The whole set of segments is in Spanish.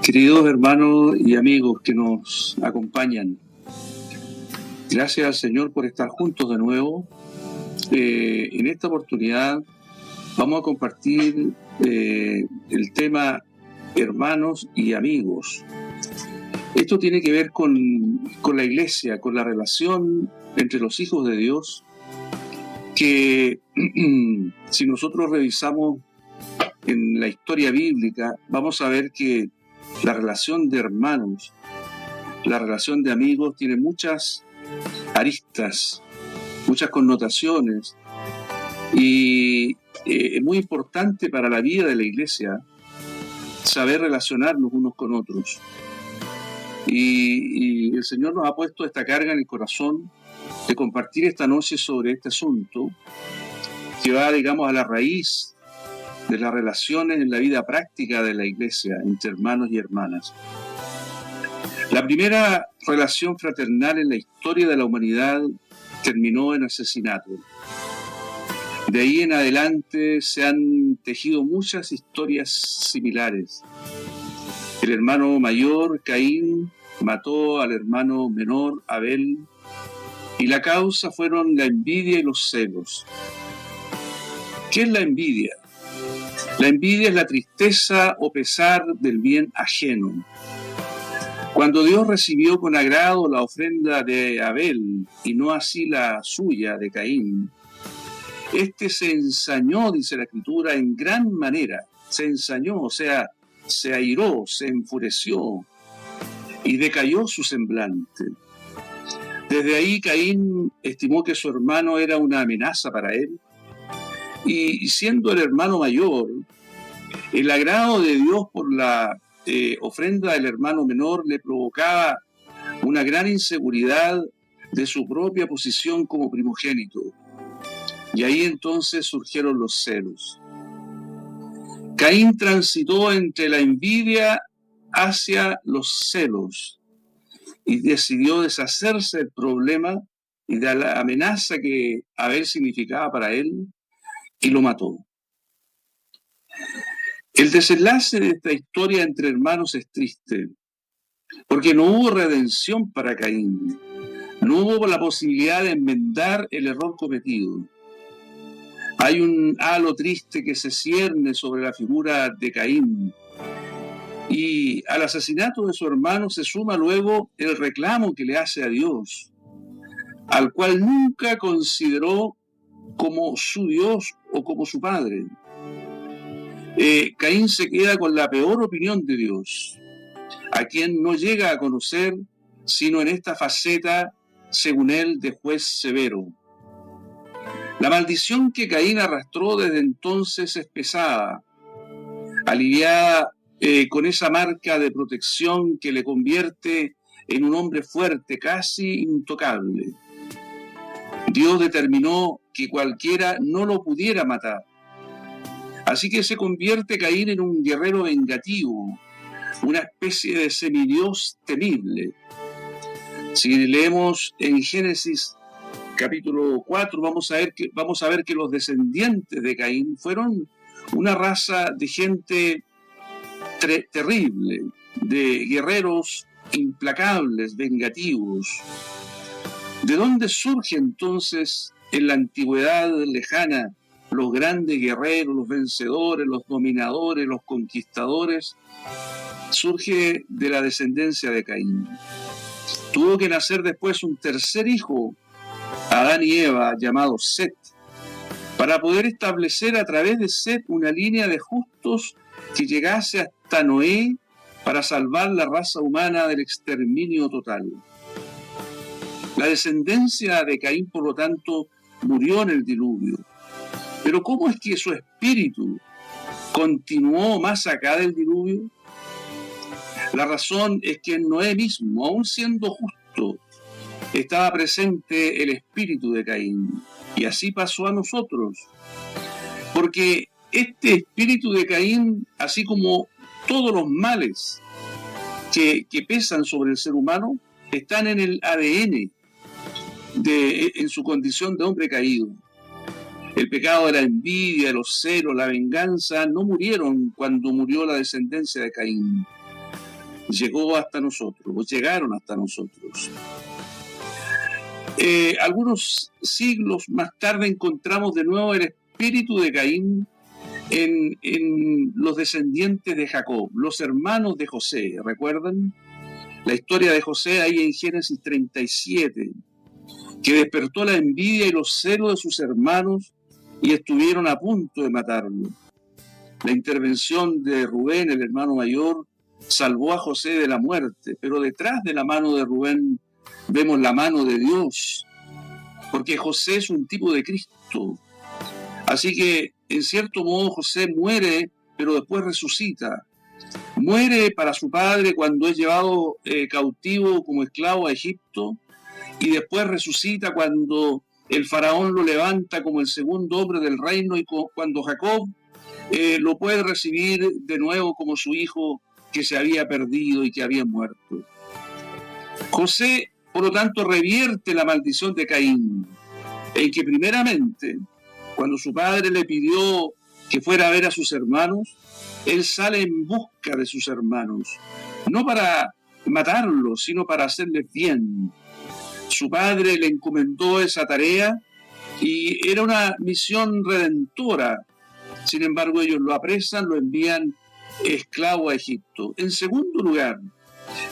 Queridos hermanos y amigos que nos acompañan, gracias al Señor por estar juntos de nuevo. En esta oportunidad vamos a compartir el tema hermanos y amigos. Esto tiene que ver con la iglesia, con la relación entre los hijos de Dios, que si nosotros revisamos en la historia bíblica, vamos a ver que la relación de hermanos, la relación de amigos tiene muchas aristas, muchas connotaciones, y es muy importante para la vida de la iglesia saber relacionarnos unos con otros. Y el Señor nos ha puesto esta carga en el corazón de compartir esta noche sobre este asunto que va, digamos, a la raíz de las relaciones en la vida práctica de la iglesia entre hermanos y hermanas. La primera relación fraternal en la historia de la humanidad terminó en asesinato. De ahí en adelante se han tejido muchas historias similares. El hermano mayor, Caín, mató al hermano menor, Abel, y la causa fueron la envidia y los celos. ¿Qué es la envidia? La envidia es la tristeza o pesar del bien ajeno. Cuando Dios recibió con agrado la ofrenda de Abel y no así la suya de Caín, este se ensañó, dice la Escritura, en gran manera. Se ensañó, o sea, se airó, se enfureció y decayó su semblante. Desde ahí Caín estimó que su hermano era una amenaza para él, y siendo el hermano mayor, el agrado de Dios por la ofrenda del hermano menor le provocaba una gran inseguridad de su propia posición como primogénito. Y ahí entonces surgieron los celos. Caín transitó entre la envidia hacia los celos y decidió deshacerse del problema y de la amenaza que Abel significaba para él, y lo mató. El desenlace de esta historia entre hermanos es triste, porque no hubo redención para Caín, no hubo la posibilidad de enmendar el error cometido. Hay un halo triste que se cierne sobre la figura de Caín, y al asesinato de su hermano se suma luego el reclamo que le hace a Dios, al cual nunca consideró como su Dios o como su padre. Caín se queda con la peor opinión de Dios, a quien no llega a conocer sino en esta faceta, según él, de juez severo. La maldición que Caín arrastró desde entonces es pesada, aliviada con esa marca de protección que le convierte en un hombre fuerte, casi intocable. Dios determinó que cualquiera no lo pudiera matar. Así que se convierte Caín en un guerrero vengativo, una especie de semidios temible. Si leemos en Génesis capítulo 4, vamos a ver que los descendientes de Caín fueron una raza de gente terrible, de guerreros implacables, vengativos. ¿De dónde surge entonces en la antigüedad lejana los grandes guerreros, los vencedores, los dominadores, los conquistadores? Surge de la descendencia de Caín. Tuvo que nacer después un tercer hijo, Adán y Eva, llamado Set, para poder establecer a través de Set una línea de justos que llegase hasta Noé para salvar la raza humana del exterminio total. La descendencia de Caín, por lo tanto, murió en el diluvio. Pero ¿cómo es que su espíritu continuó más acá del diluvio? La razón es que en Noé mismo, aun siendo justo, estaba presente el espíritu de Caín. Y así pasó a nosotros. Porque este espíritu de Caín, así como todos los males que pesan sobre el ser humano, están en el ADN, en su condición de hombre caído. El pecado de la envidia, los celos, la venganza, no murieron cuando murió la descendencia de Caín. llegó hasta nosotros, o llegaron hasta nosotros. Algunos siglos más tarde encontramos de nuevo el espíritu de Caín en los descendientes de Jacob, los hermanos de José, ¿recuerdan? La historia de José ahí en Génesis 37, que despertó la envidia y los celos de sus hermanos y estuvieron a punto de matarlo. La intervención de Rubén, el hermano mayor, salvó a José de la muerte, pero detrás de la mano de Rubén vemos la mano de Dios, porque José es un tipo de Cristo. Así que, en cierto modo, José muere, pero después resucita. Muere para su padre cuando es llevado cautivo como esclavo a Egipto, y después resucita cuando el faraón lo levanta como el segundo hombre del reino, y cuando Jacob lo puede recibir de nuevo como su hijo que se había perdido y que había muerto. José, por lo tanto, revierte la maldición de Caín, en que primeramente, cuando su padre le pidió que fuera a ver a sus hermanos, él sale en busca de sus hermanos, no para matarlos, sino para hacerles bien. Su padre le encomendó esa tarea y era una misión redentora. Sin embargo, ellos lo apresan, lo envían esclavo a Egipto. En segundo lugar,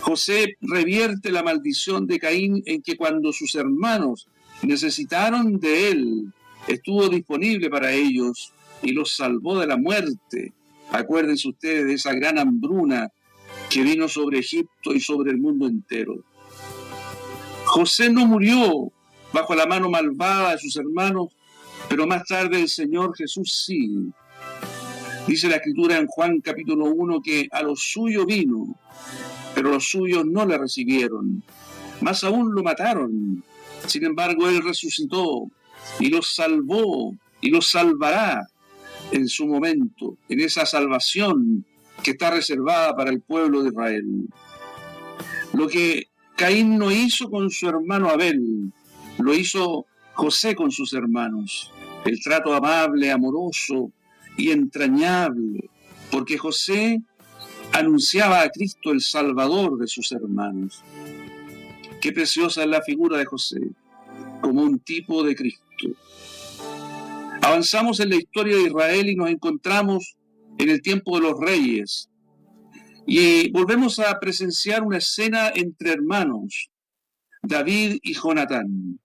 José revierte la maldición de Caín en que cuando sus hermanos necesitaron de él, estuvo disponible para ellos y los salvó de la muerte. Acuérdense ustedes de esa gran hambruna que vino sobre Egipto y sobre el mundo entero. José no murió bajo la mano malvada de sus hermanos, pero más tarde el Señor Jesús sí. Dice la Escritura en Juan capítulo 1 que a los suyos vino, pero los suyos no le recibieron. Más aún lo mataron. Sin embargo, Él resucitó y los salvó y los salvará en su momento, en esa salvación que está reservada para el pueblo de Israel. Lo que Caín no hizo con su hermano Abel, lo hizo José con sus hermanos. El trato amable, amoroso y entrañable, porque José anunciaba a Cristo, el Salvador de sus hermanos. Qué preciosa es la figura de José, como un tipo de Cristo. Avanzamos en la historia de Israel y nos encontramos en el tiempo de los reyes. Y volvemos a presenciar una escena entre hermanos, David y Jonatán.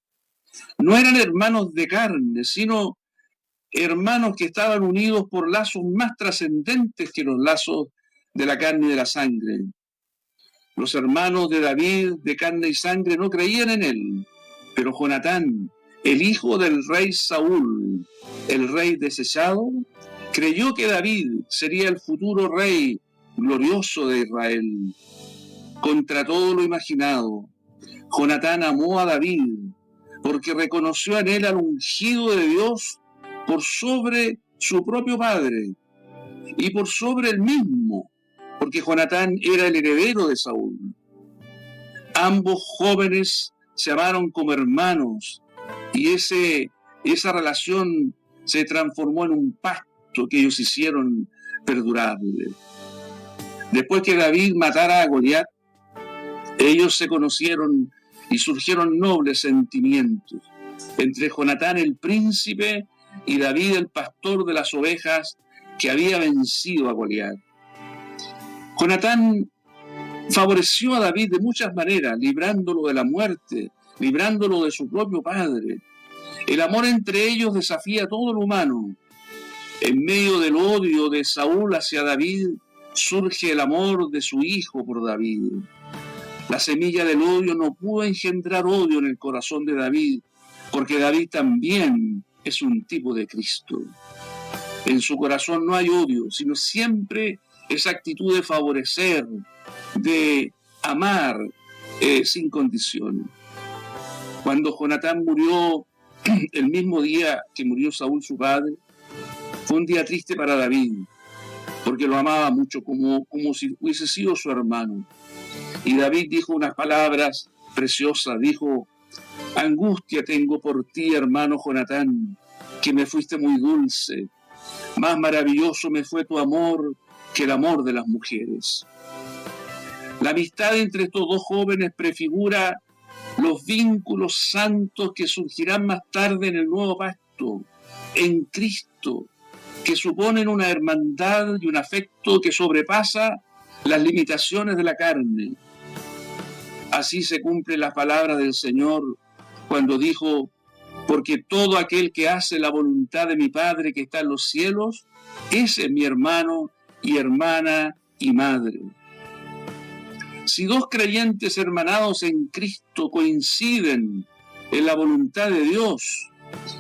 No eran hermanos de carne, sino hermanos que estaban unidos por lazos más trascendentes que los lazos de la carne y de la sangre. Los hermanos de David, de carne y sangre, no creían en él, pero Jonatán, el hijo del rey Saúl, el rey desechado, creyó que David sería el futuro rey glorioso de Israel. Contra todo lo imaginado, Jonatán amó a David porque reconoció en él al ungido de Dios por sobre su propio padre y por sobre él mismo, porque Jonatán era el heredero de Saúl. Ambos jóvenes se amaron como hermanos y esa relación se transformó en un pacto que ellos hicieron perdurable. Después que David matara a Goliat, ellos se conocieron y surgieron nobles sentimientos entre Jonatán el príncipe y David el pastor de las ovejas que había vencido a Goliat. Jonatán favoreció a David de muchas maneras, librándolo de la muerte, librándolo de su propio padre. El amor entre ellos desafía todo lo humano. En medio del odio de Saúl hacia David, surge el amor de su hijo por David. La semilla del odio no pudo engendrar odio en el corazón de David, porque David también es un tipo de Cristo. En su corazón no hay odio, sino siempre esa actitud de favorecer, de amar sin condiciones. Cuando Jonatán murió el mismo día que murió Saúl, su padre, fue un día triste para David, porque lo amaba mucho, como si hubiese sido su hermano. Y David dijo unas palabras preciosas, dijo: angustia tengo por ti, hermano Jonatán, que me fuiste muy dulce. Más maravilloso me fue tu amor que el amor de las mujeres. La amistad entre estos dos jóvenes prefigura los vínculos santos que surgirán más tarde en el nuevo pacto, en Cristo, que suponen una hermandad y un afecto que sobrepasa las limitaciones de la carne. Así se cumple la palabra del Señor cuando dijo: porque todo aquel que hace la voluntad de mi Padre que está en los cielos, ese es mi hermano y hermana y madre. Si dos creyentes hermanados en Cristo coinciden en la voluntad de Dios,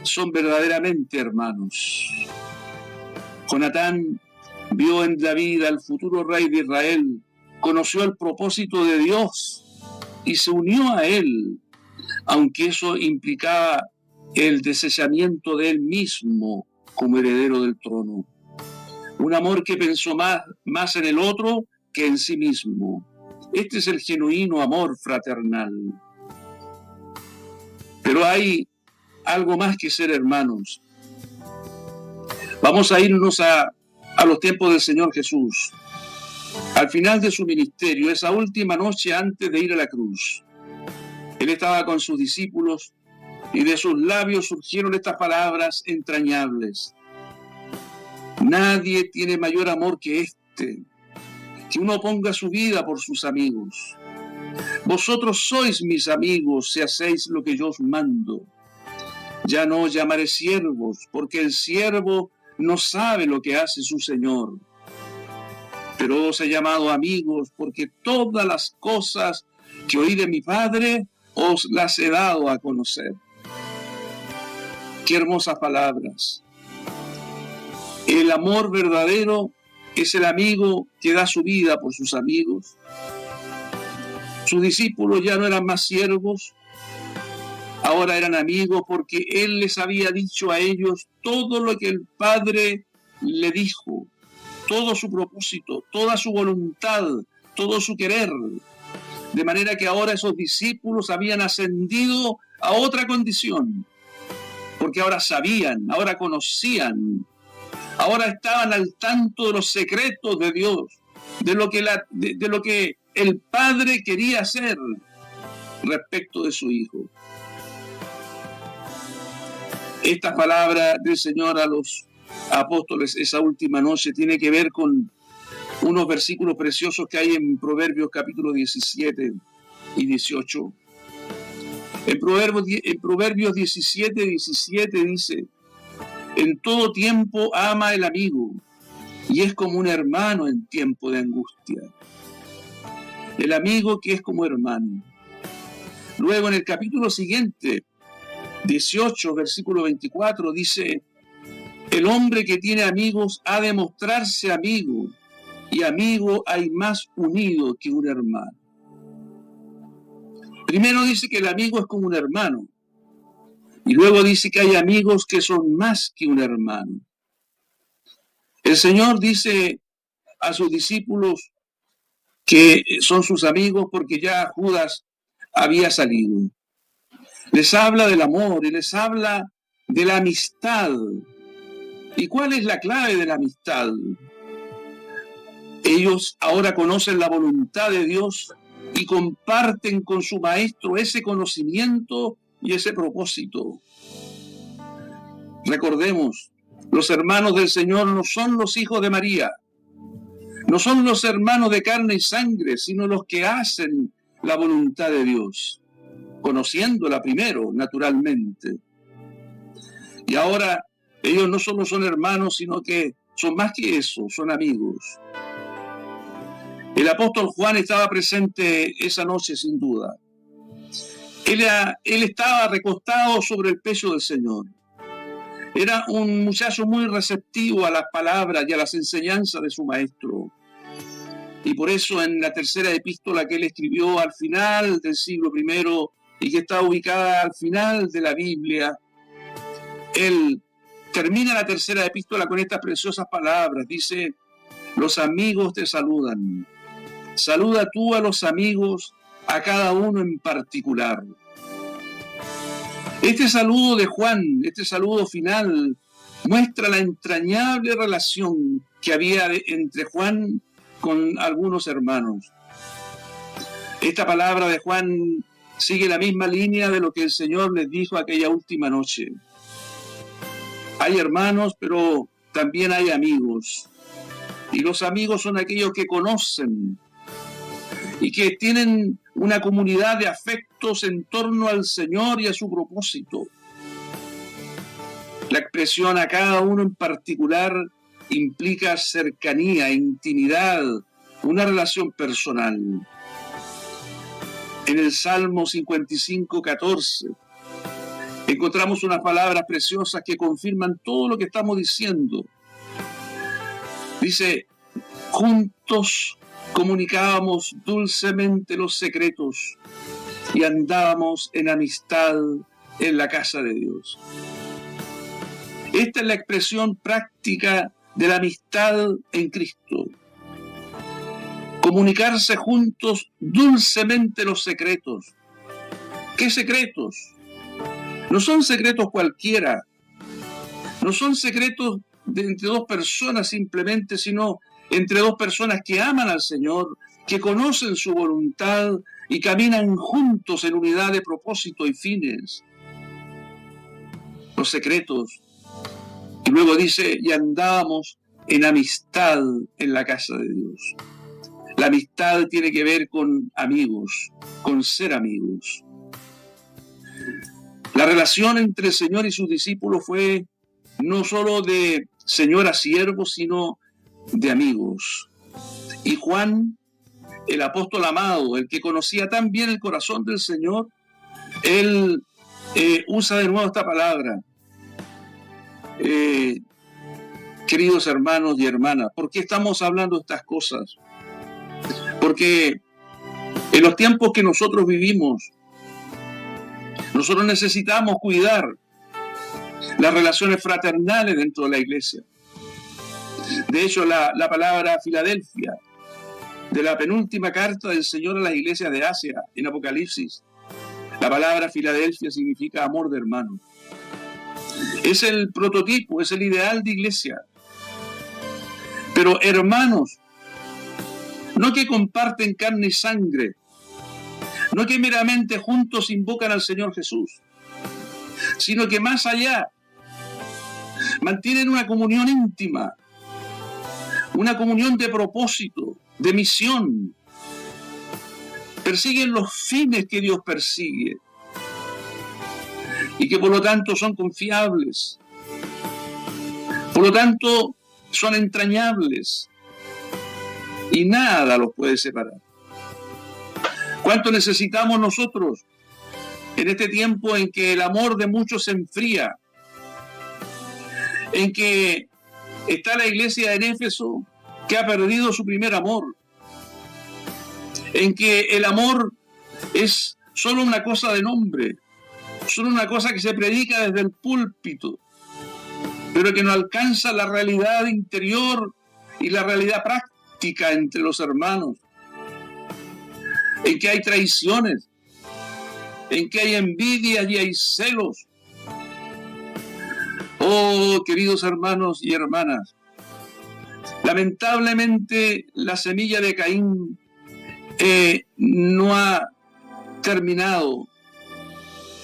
son verdaderamente hermanos. Jonatán vio en David al futuro rey de Israel, conoció el propósito de Dios y se unió a él, aunque eso implicaba el desechamiento de él mismo como heredero del trono. Un amor que pensó más en el otro que en sí mismo. Este es el genuino amor fraternal. Pero hay algo más que ser hermanos. Vamos a irnos a los tiempos del Señor Jesús. Al final de su ministerio, esa última noche antes de ir a la cruz, Él estaba con sus discípulos y de sus labios surgieron estas palabras entrañables. Nadie tiene mayor amor que este, que uno ponga su vida por sus amigos. Vosotros sois mis amigos si hacéis lo que yo os mando. Ya no os llamaré siervos, porque el siervo no sabe lo que hace su Señor. Pero os he llamado amigos, porque todas las cosas que oí de mi Padre os las he dado a conocer. Qué hermosas palabras. El amor verdadero es el amigo que da su vida por sus amigos. Sus discípulos ya no eran más siervos, ahora eran amigos porque Él les había dicho a ellos todo lo que el Padre le dijo, todo su propósito, toda su voluntad, todo su querer. De manera que ahora esos discípulos habían ascendido a otra condición, porque ahora sabían, ahora conocían, ahora estaban al tanto de los secretos de Dios, de lo que el Padre quería hacer respecto de su Hijo. Esta palabra del Señor a los apóstoles esa última noche tiene que ver con unos versículos preciosos que hay en Proverbios capítulo 17 y 18. En Proverbios 17 dice: en todo tiempo ama el amigo y es como un hermano en tiempo de angustia. El amigo que es como hermano. Luego en el capítulo siguiente, 18, versículo 24, dice: el hombre que tiene amigos ha de mostrarse amigo, y amigo hay más unido que un hermano. Primero dice que el amigo es como un hermano, y luego dice que hay amigos que son más que un hermano. El Señor dice a sus discípulos que son sus amigos porque ya Judas había salido. Les habla del amor y les habla de la amistad. ¿Y cuál es la clave de la amistad? Ellos ahora conocen la voluntad de Dios y comparten con su maestro ese conocimiento y ese propósito. Recordemos, los hermanos del Señor no son los hijos de María, no son los hermanos de carne y sangre, sino los que hacen la voluntad de Dios, conociéndola primero, naturalmente. Y ahora ellos no solo son hermanos, sino que son más que eso, son amigos. El apóstol Juan estaba presente esa noche sin duda. Él estaba recostado sobre el pecho del Señor. Era un muchacho muy receptivo a las palabras y a las enseñanzas de su maestro. Y por eso en la tercera epístola que él escribió al final del siglo I y que está ubicada al final de la Biblia, él termina la tercera epístola con estas preciosas palabras. Dice: los amigos te saludan. Saluda tú a los amigos, a cada uno en particular. Este saludo de Juan, este saludo final, muestra la entrañable relación que había entre Juan con algunos hermanos. Esta palabra de Juan sigue la misma línea de lo que el Señor les dijo aquella última noche. Hay hermanos, pero también hay amigos. Y los amigos son aquellos que conocen y que tienen una comunidad de afectos en torno al Señor y a su propósito. La expresión a cada uno en particular implica cercanía, intimidad, una relación personal. En el Salmo 55:14 encontramos unas palabras preciosas que confirman todo lo que estamos diciendo. Dice: juntos comunicábamos dulcemente los secretos y andábamos en amistad en la casa de Dios. Esta es la expresión práctica de la amistad en Cristo. Comunicarse juntos dulcemente los secretos. ¿Qué secretos? No son secretos cualquiera. No son secretos entre dos personas simplemente, sino entre dos personas que aman al Señor, que conocen su voluntad y caminan juntos en unidad de propósito y fines. Los secretos. Y luego dice: y andábamos en amistad en la casa de Dios. La amistad tiene que ver con amigos, con ser amigos. La relación entre el Señor y sus discípulos fue no solo de Señor a siervo, sino de amigos. Y Juan, el apóstol amado, el que conocía tan bien el corazón del Señor, él usa de nuevo esta palabra. Queridos hermanos y hermanas, ¿por qué estamos hablando de estas cosas? Porque en los tiempos que nosotros vivimos, nosotros necesitamos cuidar las relaciones fraternales dentro de la iglesia. De hecho, la palabra Filadelfia, de la penúltima carta del Señor a las iglesias de Asia, en Apocalipsis, la palabra Filadelfia significa amor de hermano. Es el prototipo, es el ideal de iglesia. Pero hermanos, no que comparten carne y sangre, no que meramente juntos invocan al Señor Jesús, sino que más allá mantienen una comunión íntima, una comunión de propósito, de misión. Persiguen los fines que Dios persigue y que por lo tanto son confiables, por lo tanto son entrañables y nada los puede separar. ¿Cuánto necesitamos nosotros en este tiempo en que el amor de muchos se enfría, en que está la iglesia en Éfeso que ha perdido su primer amor, en que el amor es solo una cosa de nombre, solo una cosa que se predica desde el púlpito, pero que no alcanza la realidad interior y la realidad práctica entre los hermanos, en que hay traiciones, en que hay envidias y hay celos. Oh, queridos hermanos y hermanas, lamentablemente la semilla de Caín no ha terminado,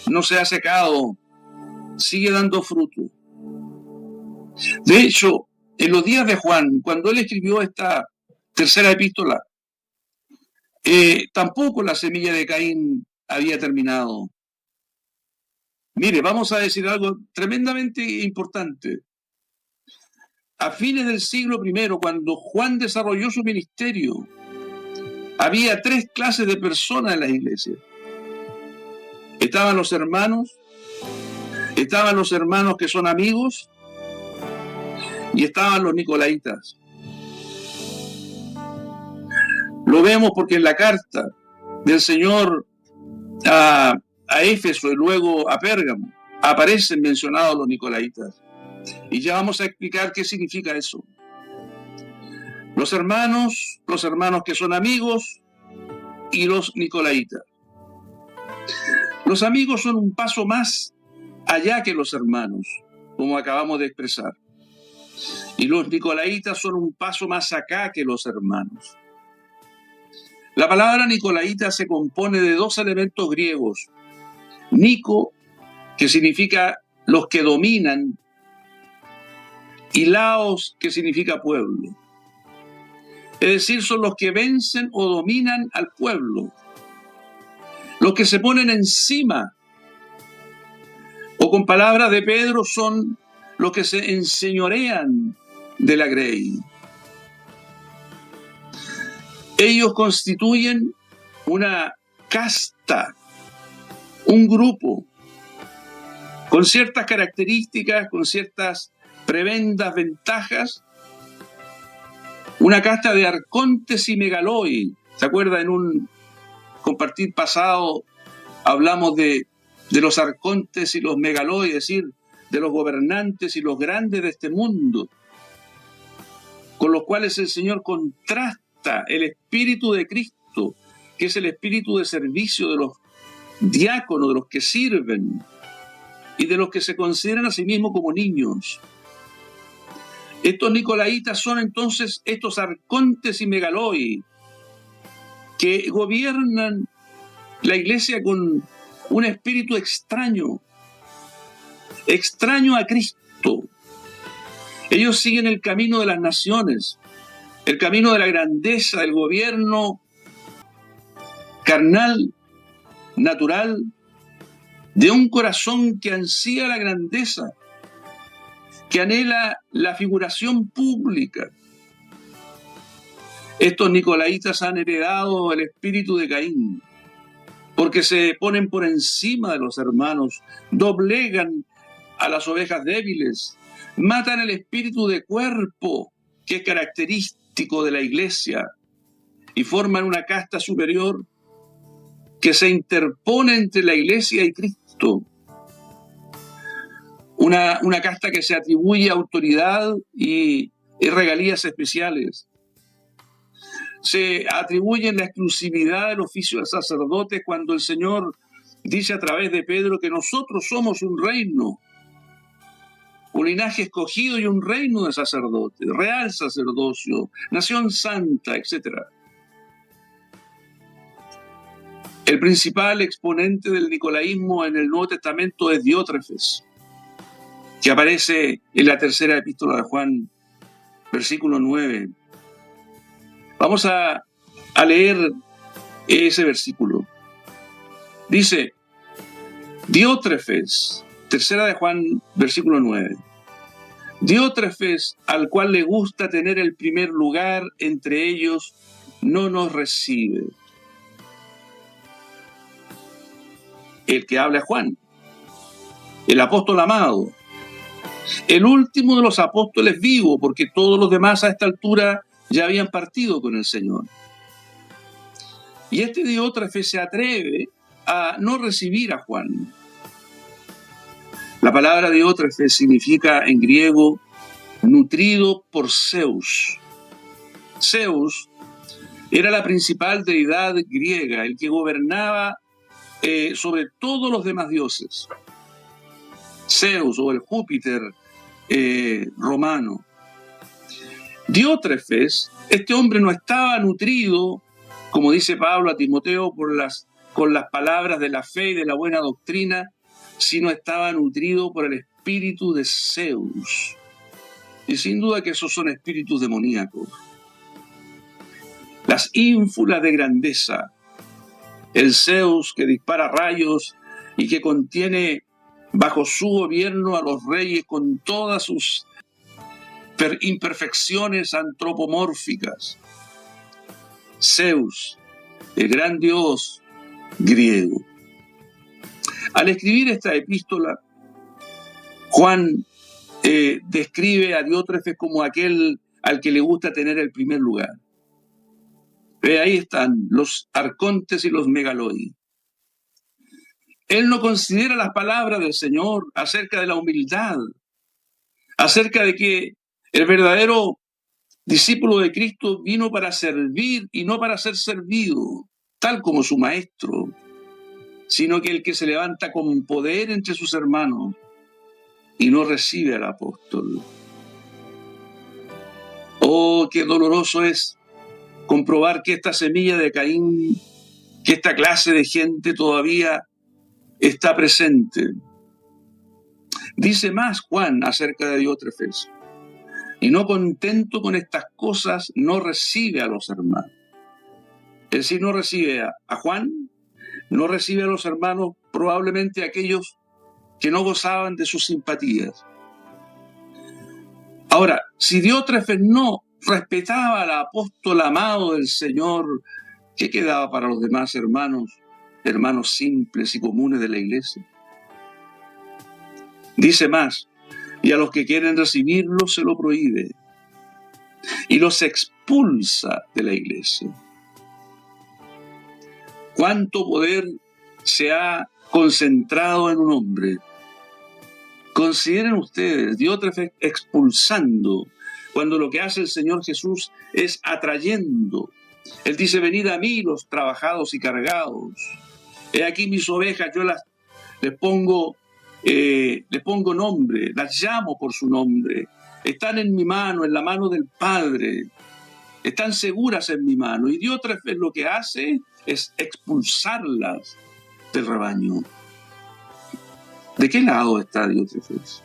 no se ha secado, sigue dando fruto. De hecho, en los días de Juan, cuando él escribió esta tercera epístola, tampoco la semilla de Caín había terminado. Mire, vamos a decir algo tremendamente importante. A fines del siglo I, cuando Juan desarrolló su ministerio, había tres clases de personas en la iglesia. Estaban los hermanos que son amigos, y estaban los nicolaitas. Lo vemos porque en la carta del Señor a Éfeso y luego a Pérgamo aparecen mencionados los nicolaitas. Y ya vamos a explicar qué significa eso. Los hermanos que son amigos y los nicolaitas. Los amigos son un paso más allá que los hermanos, como acabamos de expresar. Y los nicolaitas son un paso más acá que los hermanos. La palabra nicolaíta se compone de dos elementos griegos. Nico, que significa los que dominan, y laos, que significa pueblo. Es decir, son los que vencen o dominan al pueblo, los que se ponen encima, o con palabras de Pedro, son los que se enseñorean de la grey. Ellos constituyen una casta, un grupo, con ciertas características, con ciertas prebendas ventajas, una casta de arcontes y megaloi. ¿Se acuerda? En un compartir pasado hablamos de los arcontes y los megaloi, es decir, de los gobernantes y los grandes de este mundo, con los cuales el Señor contrasta el espíritu de Cristo, que es el espíritu de servicio de los diáconos, de los que sirven y de los que se consideran a sí mismos como niños. Estos nicolaitas son entonces estos arcontes y megaloi que gobiernan la iglesia con un espíritu extraño a Cristo. Ellos siguen el camino de las naciones, el camino de la grandeza, del gobierno carnal, natural, de un corazón que ansía la grandeza, que anhela la figuración pública. Estos nicolaitas han heredado el espíritu de Caín, porque se ponen por encima de los hermanos, doblegan a las ovejas débiles, matan el espíritu de cuerpo, que es característico de la iglesia, y forman una casta superior que se interpone entre la iglesia y Cristo. Una casta que se atribuye autoridad y regalías especiales. Se atribuyen la exclusividad del oficio de sacerdotes cuando el Señor dice a través de Pedro que nosotros somos un reino, un linaje escogido y un reino de sacerdotes, real sacerdocio, nación santa, etc. El principal exponente del nicolaísmo en el Nuevo Testamento es Diótrefes, que aparece en la tercera epístola de Juan, versículo 9. Vamos a leer ese versículo. Dice, Diótrefes, tercera de Juan, versículo 9. Diótrefes, al cual le gusta tener el primer lugar entre ellos, no nos recibe. El que habla es Juan, el apóstol amado, el último de los apóstoles vivo, porque todos los demás a esta altura ya habían partido con el Señor. Y este Diótrefes se atreve a no recibir a Juan. La palabra Diótrefes significa en griego nutrido por Zeus. Zeus era la principal deidad griega, el que gobernaba sobre todos los demás dioses. Zeus o el Júpiter romano. Diótrefes, este hombre no estaba nutrido, como dice Pablo a Timoteo, con las palabras de la fe y de la buena doctrina, sino estaba nutrido por el espíritu de Zeus. Y sin duda que esos son espíritus demoníacos. Las ínfulas de grandeza, el Zeus que dispara rayos y que contiene bajo su gobierno a los reyes con todas sus imperfecciones antropomórficas. Zeus, el gran dios griego. Al escribir esta epístola, Juan describe a Diótrefes como aquel al que le gusta tener el primer lugar. Ahí están los arcontes y los megaloi. Él no considera las palabras del Señor acerca de la humildad, acerca de que el verdadero discípulo de Cristo vino para servir y no para ser servido, tal como su maestro, sino que el que se levanta con poder entre sus hermanos y no recibe al apóstol. Oh, qué doloroso es comprobar que esta semilla de Caín, que esta clase de gente todavía está presente. Dice más Juan acerca de Diótrefes: y no contento con estas cosas, no recibe a los hermanos. Es decir, no recibe a Juan, no recibe a los hermanos, probablemente aquellos que no gozaban de sus simpatías. Ahora, si Diótrefes no respetaba al apóstol amado del Señor, ¿qué quedaba para los demás hermanos simples y comunes de la iglesia? Dice más: y a los que quieren recibirlo se lo prohíbe y los expulsa de la iglesia. ¿Cuánto poder se ha concentrado en un hombre? Consideren ustedes, Diótrefes expulsando, cuando lo que hace el Señor Jesús es atrayendo. Él dice: venid a mí los trabajados y cargados. He aquí mis ovejas, yo les pongo nombre, las llamo por su nombre. Están en mi mano, en la mano del Padre. Están seguras en mi mano. Y Diótrefes lo que hace es expulsarlas del rebaño. ¿De qué lado está Diótrefes?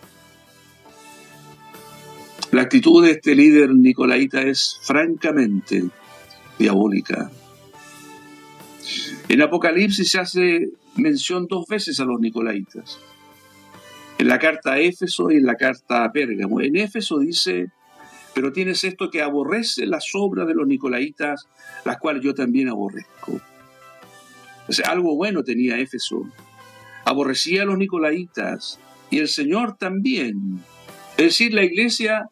La actitud de este líder nicolaita es francamente diabólica. En Apocalipsis se hace mención 2 veces a los nicolaitas. En la carta a Éfeso y en la carta a Pérgamo. En Éfeso dice: pero tienes esto, que aborrece las obras de los nicolaitas, las cuales yo también aborrezco. O sea, algo bueno tenía Éfeso. Aborrecía a los nicolaitas y el Señor también. Es decir, la iglesia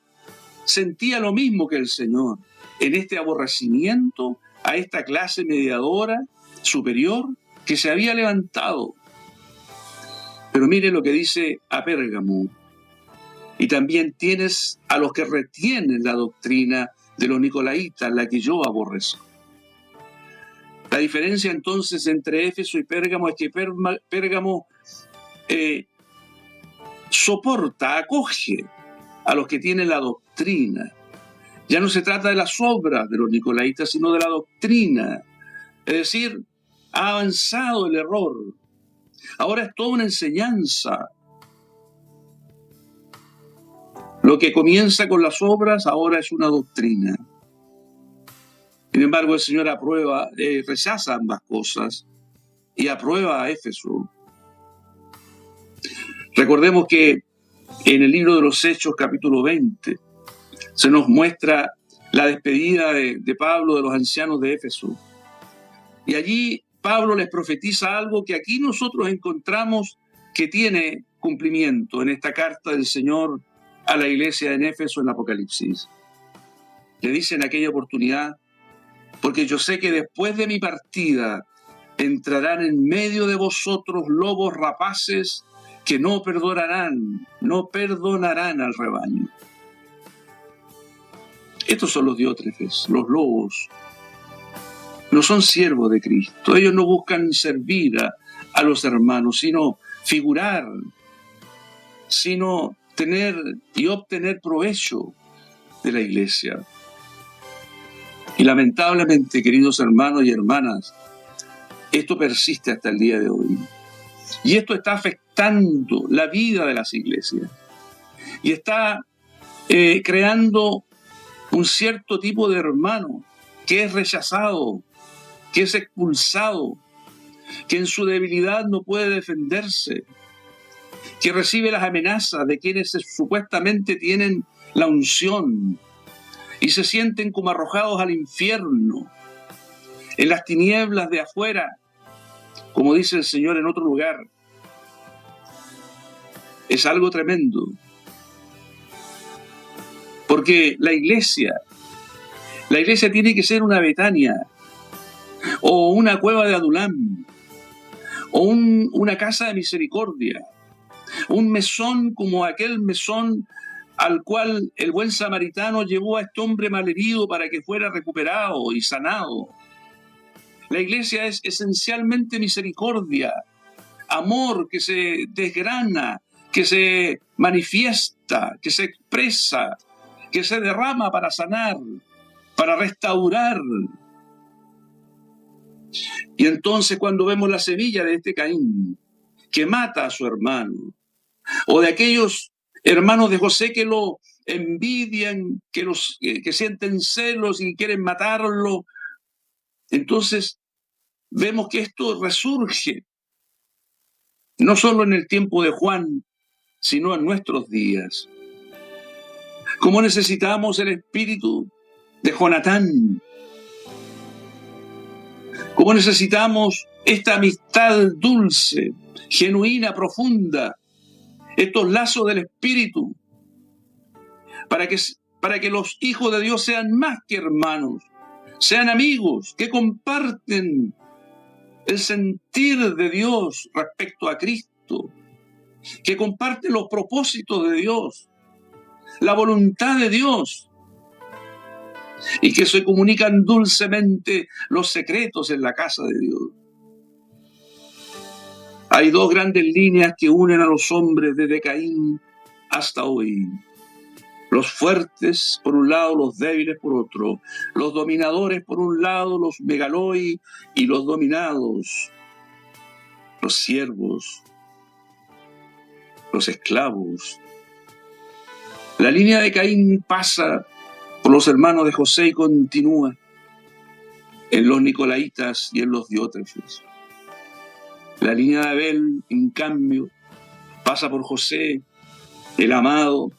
sentía lo mismo que el Señor en este aborrecimiento a esta clase mediadora superior que se había levantado. Pero mire lo que dice a Pérgamo: y también tienes a los que retienen la doctrina de los nicolaitas, la que yo aborrezco. La diferencia entonces entre Éfeso y Pérgamo es que Pérgamo soporta, acoge a los que tienen la doctrina. Ya no se trata de las obras de los nicolaitas, sino de la doctrina. Es decir, ha avanzado el error. Ahora es toda una enseñanza. Lo que comienza con las obras ahora es una doctrina. Sin embargo, el Señor rechaza ambas cosas y aprueba a Éfeso. Recordemos que en el libro de los Hechos, capítulo 20, se nos muestra la despedida de Pablo de los ancianos de Éfeso. Y allí Pablo les profetiza algo que aquí nosotros encontramos que tiene cumplimiento en esta carta del Señor a la iglesia en Éfeso en Apocalipsis. Le dice en aquella oportunidad: porque yo sé que después de mi partida entrarán en medio de vosotros lobos rapaces que no perdonarán al rebaño. Estos son los Diótrefes, los lobos. No son siervos de Cristo. Ellos no buscan servir a los hermanos, sino figurar, sino tener y obtener provecho de la iglesia. Y lamentablemente, queridos hermanos y hermanas, esto persiste hasta el día de hoy. Y esto está afectando la vida de las iglesias. Y está creando un cierto tipo de hermano que es rechazado, que es expulsado, que en su debilidad no puede defenderse, que recibe las amenazas de quienes supuestamente tienen la unción y se sienten como arrojados al infierno, en las tinieblas de afuera, como dice el Señor en otro lugar. Es algo tremendo, porque la iglesia tiene que ser una Betania, o una cueva de Adulam, o una casa de misericordia, un mesón como aquel mesón al cual el buen samaritano llevó a este hombre malherido para que fuera recuperado y sanado. La iglesia es esencialmente misericordia, amor que se desgrana, que se manifiesta, que se expresa, que se derrama para sanar. para restaurar. Y entonces cuando vemos la semilla de este Caín, que mata a su hermano, o de aquellos hermanos de José que lo envidian, que sienten celos y quieren matarlo, entonces vemos que esto resurge, no solo en el tiempo de Juan, sino en nuestros días. Como necesitamos el espíritu de Jonatán, como necesitamos esta amistad dulce, genuina, profunda, estos lazos del espíritu, para que los hijos de Dios sean más que hermanos, sean amigos, que comparten el sentir de Dios respecto a Cristo, que comparten los propósitos de Dios, la voluntad de Dios, y que se comunican dulcemente los secretos en la casa de Dios. Hay dos grandes líneas que unen a los hombres desde Caín hasta hoy. Los fuertes por un lado, los débiles por otro. Los dominadores por un lado, los megaloi, y los dominados, los siervos, los esclavos. La línea de Caín pasa por los hermanos de José y continúa en los nicolaitas y en los diótrefes. La línea de Abel, en cambio, pasa por José, el amado,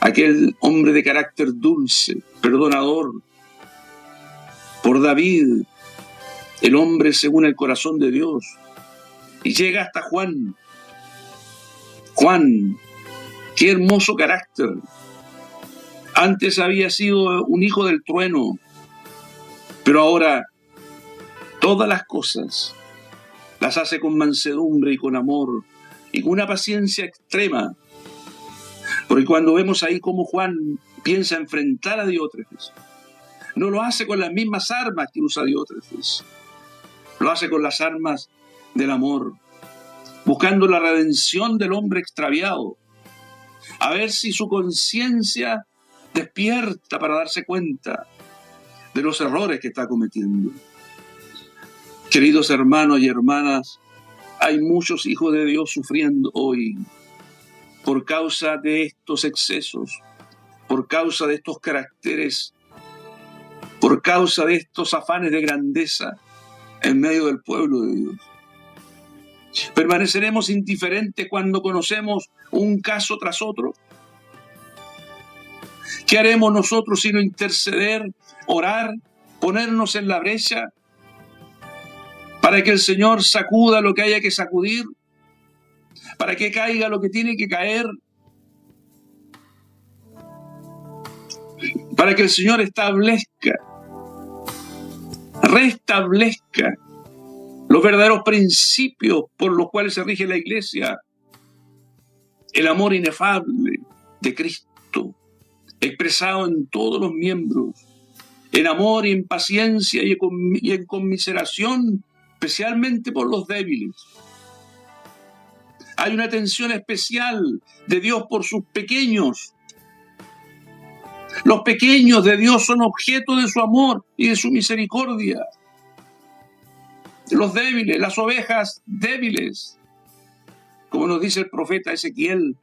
aquel hombre de carácter dulce, perdonador, por David, el hombre según el corazón de Dios, y llega hasta Juan. Juan, qué hermoso carácter. Antes había sido un hijo del trueno, pero ahora todas las cosas las hace con mansedumbre y con amor y con una paciencia extrema. Porque cuando vemos ahí cómo Juan piensa enfrentar a Diótrefes, no lo hace con las mismas armas que usa Diótrefes, lo hace con las armas del amor, buscando la redención del hombre extraviado, a ver si su conciencia despierta para darse cuenta de los errores que está cometiendo. Queridos hermanos y hermanas, hay muchos hijos de Dios sufriendo hoy por causa de estos excesos, por causa de estos caracteres, por causa de estos afanes de grandeza en medio del pueblo de Dios. ¿Permaneceremos indiferentes cuando conocemos un caso tras otro? ¿Qué haremos nosotros sino interceder, orar, ponernos en la brecha para que el Señor sacuda lo que haya que sacudir, para que caiga lo que tiene que caer, para que el Señor restablezca los verdaderos principios por los cuales se rige la Iglesia, el amor inefable de Cristo, expresado en todos los miembros, en amor y en paciencia y en conmiseración, especialmente por los débiles. Hay una atención especial de Dios por sus pequeños. Los pequeños de Dios son objeto de su amor y de su misericordia. Los débiles, las ovejas débiles, como nos dice el profeta Ezequiel.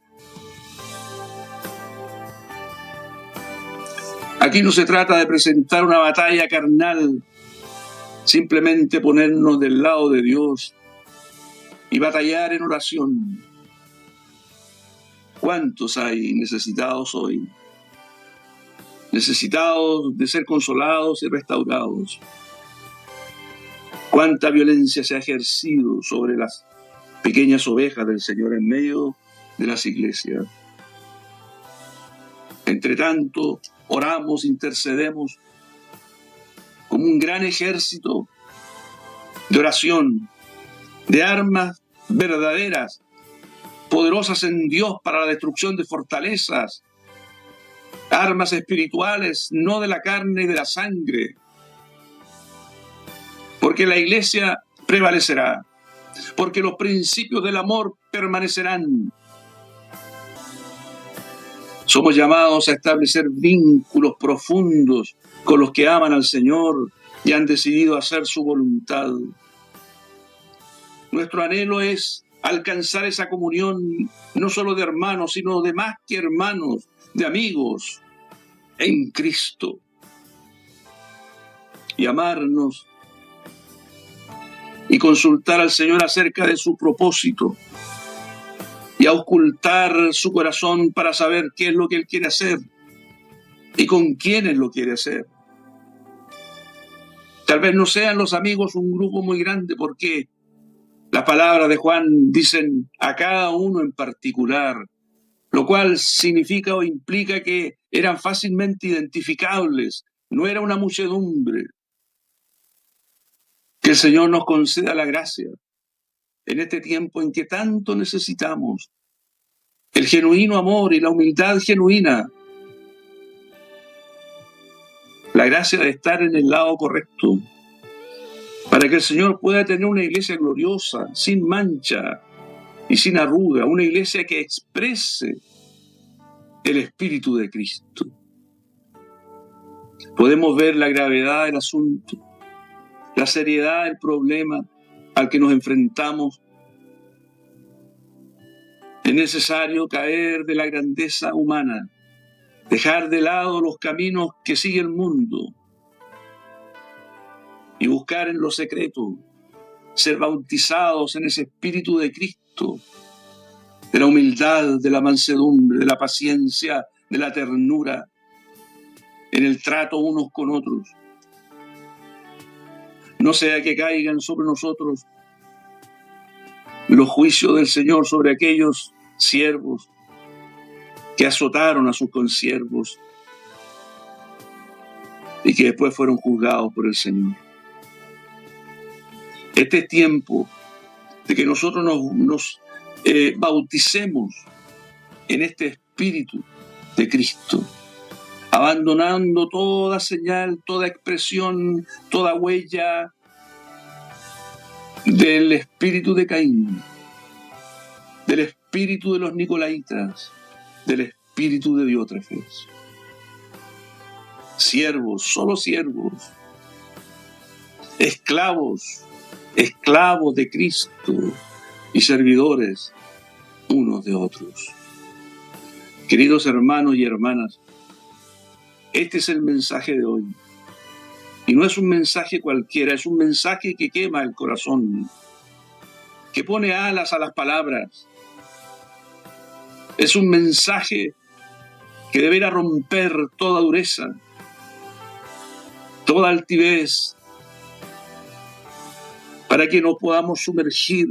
Aquí no se trata de presentar una batalla carnal, simplemente ponernos del lado de Dios y batallar en oración. ¿Cuántos hay necesitados hoy? Necesitados de ser consolados y restaurados. Cuánta violencia se ha ejercido sobre las pequeñas ovejas del Señor en medio de las iglesias. Entre tanto, oramos, intercedemos como un gran ejército de oración, de armas verdaderas, poderosas en Dios para la destrucción de fortalezas, armas espirituales, no de la carne y de la sangre, porque la iglesia prevalecerá, porque los principios del amor permanecerán. Somos llamados a establecer vínculos profundos con los que aman al Señor y han decidido hacer su voluntad. Nuestro anhelo es alcanzar esa comunión no solo de hermanos, sino de más que hermanos, de amigos en Cristo. Y amarnos y consultar al Señor acerca de su propósito y auscultar su corazón para saber qué es lo que Él quiere hacer y con quiénes lo quiere hacer. Tal vez no sean los amigos un grupo muy grande, porque las palabras de Juan dicen a cada uno en particular, lo cual significa o implica que eran fácilmente identificables, no era una muchedumbre. Que el Señor nos conceda la gracia en este tiempo en que tanto necesitamos el genuino amor y la humildad genuina, la gracia de estar en el lado correcto, para que el Señor pueda tener una iglesia gloriosa, sin mancha y sin arruga, una iglesia que exprese el Espíritu de Cristo. Podemos ver la gravedad del asunto, la seriedad del problema al que nos enfrentamos. Es necesario caer de la grandeza humana, dejar de lado los caminos que sigue el mundo y buscar en lo secreto, ser bautizados en ese Espíritu de Cristo, de la humildad, de la mansedumbre, de la paciencia, de la ternura, en el trato unos con otros. No sea que caigan sobre nosotros los juicios del Señor sobre aquellos siervos que azotaron a sus consiervos y que después fueron juzgados por el Señor. Este es tiempo de que nosotros nos bauticemos en este Espíritu de Cristo, abandonando toda señal, toda expresión, toda huella del espíritu de Caín, del espíritu de los Nicolaitas, del espíritu de Diótrefes. Siervos, solo siervos, esclavos de Cristo y servidores unos de otros. Queridos hermanos y hermanas, este es el mensaje de hoy. Y no es un mensaje cualquiera, es un mensaje que quema el corazón, que pone alas a las palabras. Es un mensaje que deberá romper toda dureza, toda altivez, para que nos podamos sumergir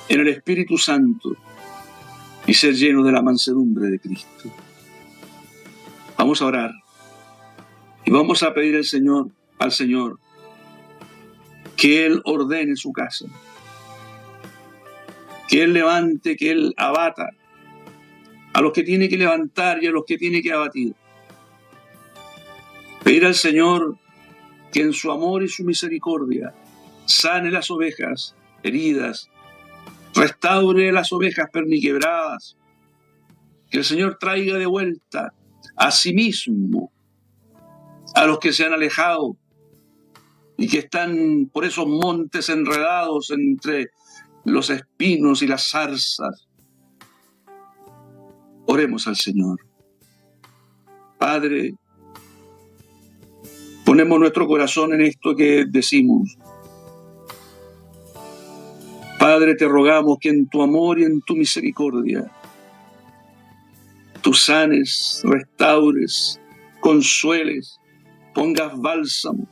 en el Espíritu Santo y ser llenos de la mansedumbre de Cristo. Vamos a orar y vamos a pedir al Señor que Él ordene su casa, que Él levante, que Él abata a los que tiene que levantar y a los que tiene que abatir. Pedir al Señor que en su amor y su misericordia sane las ovejas heridas, restaure las ovejas perniquebradas, que el Señor traiga de vuelta a sí mismo a los que se han alejado y que están por esos montes enredados entre los espinos y las zarzas. Oremos al Señor. Padre, ponemos nuestro corazón en esto que decimos. Padre, te rogamos que en tu amor y en tu misericordia tú sanes, restaures, consueles, pongas bálsamo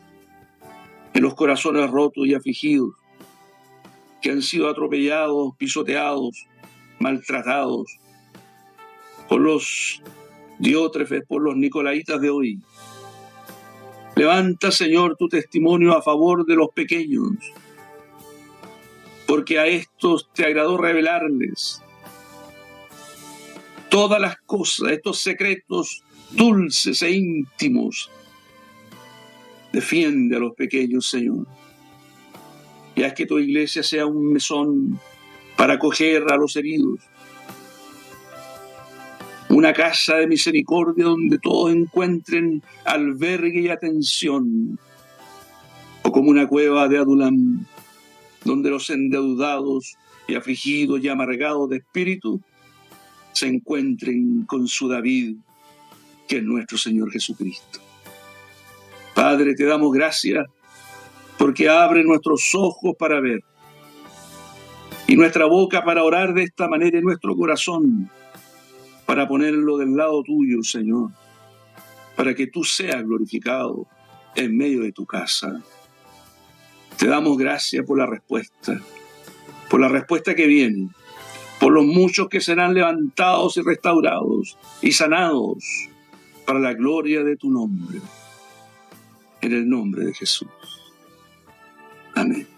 en los corazones rotos y afligidos que han sido atropellados, pisoteados, maltratados por los Diótrefes, por los Nicolaitas de hoy. Levanta, Señor, tu testimonio a favor de los pequeños, porque a estos te agradó revelarles todas las cosas, estos secretos dulces e íntimos. Defiende a los pequeños, Señor, y haz que tu iglesia sea un mesón para acoger a los heridos. una casa de misericordia donde todos encuentren albergue y atención, o como una cueva de Adulam, donde los endeudados y afligidos y amargados de espíritu se encuentren con su David, que es nuestro Señor Jesucristo. Padre, te damos gracias porque abre nuestros ojos para ver y nuestra boca para orar de esta manera, y nuestro corazón para ponerlo del lado tuyo, Señor, para que tú seas glorificado en medio de tu casa. Te damos gracias por la respuesta que viene, por los muchos que serán levantados y restaurados y sanados para la gloria de tu nombre. En el nombre de Jesús. Amén.